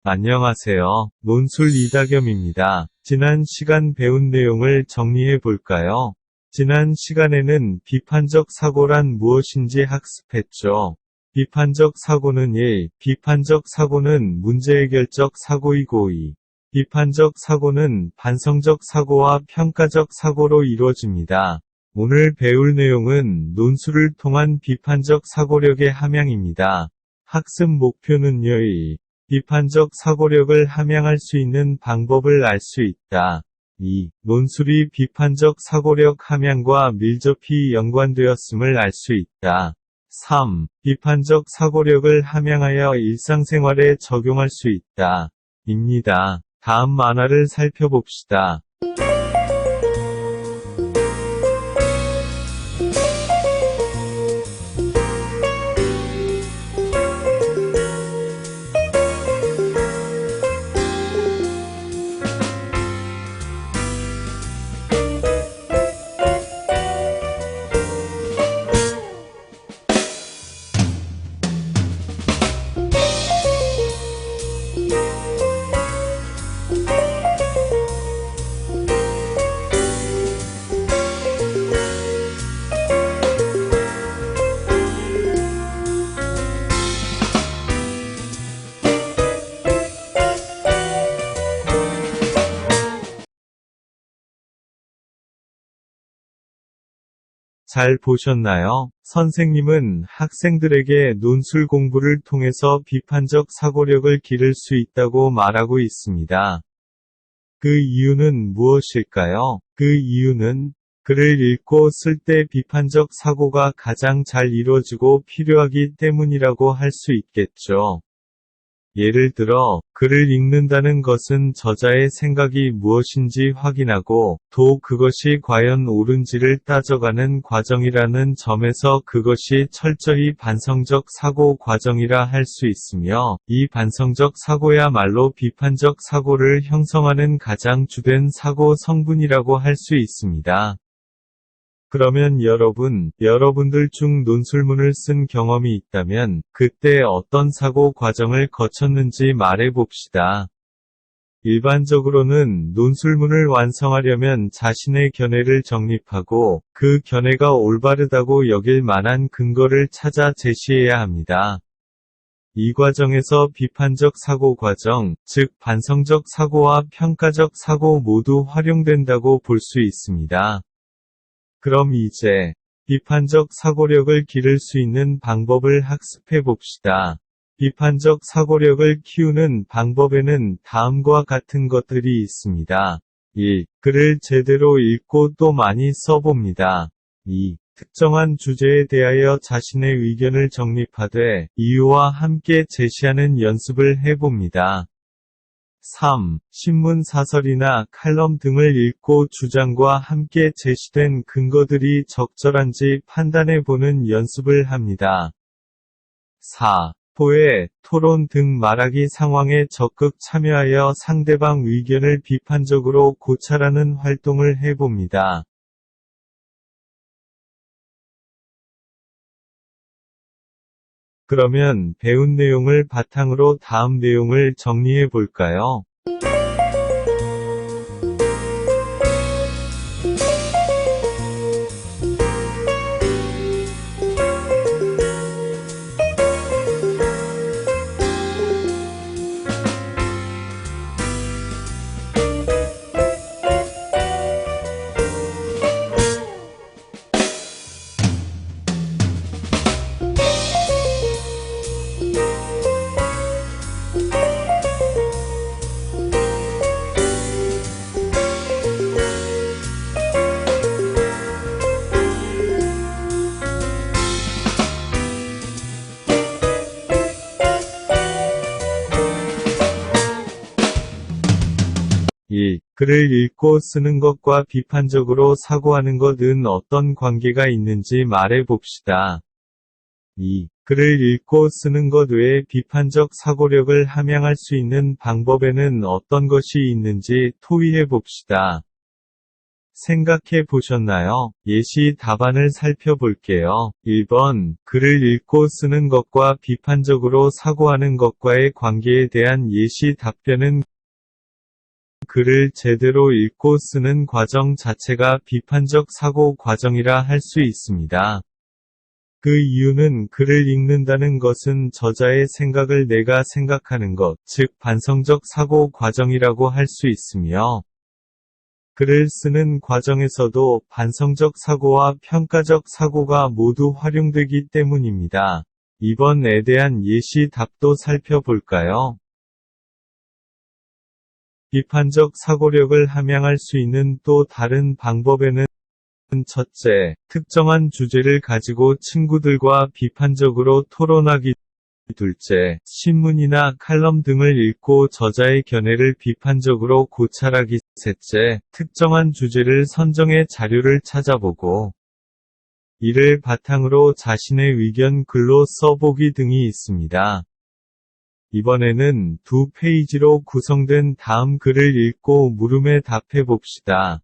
안녕하세요. 논술 이다겸입니다. 지난 시간 배운 내용을 정리해 볼까요? 지난 시간에는 비판적 사고란 무엇인지 학습했죠. 비판적 사고는 1. 비판적 사고는 문제해결적 사고이고 2. 비판적 사고는 반성적 사고와 평가적 사고로 이루어집니다. 오늘 배울 내용은 논술을 통한 비판적 사고력의 함양입니다. 학습 목표는요. 1. 비판적 사고력을 함양할 수 있는 방법을 알 수 있다. 2. 논술이 비판적 사고력 함양과 밀접히 연관되었음을 알 수 있다. 3. 비판적 사고력을 함양하여 일상생활에 적용할 수 있다. 입니다. 다음 만화를 살펴봅시다. 잘 보셨나요? 선생님은 학생들에게 논술 공부를 통해서 비판적 사고력을 기를 수 있다고 말하고 있습니다. 그 이유는 무엇일까요? 그 이유는 글을 읽고 쓸 때 비판적 사고가 가장 잘 이루어지고 필요하기 때문이라고 할 수 있겠죠. 예를 들어, 글을 읽는다는 것은 저자의 생각이 무엇인지 확인하고, 또 그것이 과연 옳은지를 따져가는 과정이라는 점에서 그것이 철저히 반성적 사고 과정이라 할 수 있으며, 이 반성적 사고야말로 비판적 사고를 형성하는 가장 주된 사고 성분이라고 할 수 있습니다. 그러면 여러분들 중 논술문을 쓴 경험이 있다면 그때 어떤 사고 과정을 거쳤는지 말해봅시다. 일반적으로는 논술문을 완성하려면 자신의 견해를 정립하고 그 견해가 올바르다고 여길 만한 근거를 찾아 제시해야 합니다. 이 과정에서 비판적 사고 과정, 즉 반성적 사고와 평가적 사고 모두 활용된다고 볼 수 있습니다. 그럼 이제 비판적 사고력을 기를 수 있는 방법을 학습해 봅시다. 비판적 사고력을 키우는 방법에는 다음과 같은 것들이 있습니다. 1. 글을 제대로 읽고 또 많이 써봅니다. 2. 특정한 주제에 대하여 자신의 의견을 정립하되 이유와 함께 제시하는 연습을 해봅니다. 3. 신문 사설이나 칼럼 등을 읽고 주장과 함께 제시된 근거들이 적절한지 판단해보는 연습을 합니다. 4. 토의, 토론 등 말하기 상황에 적극 참여하여 상대방 의견을 비판적으로 고찰하는 활동을 해봅니다. 그러면 배운 내용을 바탕으로 다음 내용을 정리해 볼까요? 글을 읽고 쓰는 것과 비판적으로 사고하는 것은 어떤 관계가 있는지 말해봅시다. 2. 글을 읽고 쓰는 것 외에 비판적 사고력을 함양할 수 있는 방법에는 어떤 것이 있는지 토의해봅시다. 생각해 보셨나요? 예시 답안을 살펴볼게요. 1번, 글을 읽고 쓰는 것과 비판적으로 사고하는 것과의 관계에 대한 예시 답변은 글을 제대로 읽고 쓰는 과정 자체가 비판적 사고 과정이라 할 수 있습니다. 그 이유는 글을 읽는다는 것은 저자의 생각을 내가 생각하는 것, 즉 반성적 사고 과정이라고 할 수 있으며, 글을 쓰는 과정에서도 반성적 사고와 평가적 사고가 모두 활용되기 때문입니다. 2번에 대한 예시 답도 살펴볼까요? 비판적 사고력을 함양할 수 있는 또 다른 방법에는 첫째, 특정한 주제를 가지고 친구들과 비판적으로 토론하기. 둘째, 신문이나 칼럼 등을 읽고 저자의 견해를 비판적으로 고찰하기. 셋째, 특정한 주제를 선정해 자료를 찾아보고 이를 바탕으로 자신의 의견 글로 써보기 등이 있습니다. 이번에는 두 페이지로 구성된 다음 글을 읽고 물음에 답해 봅시다.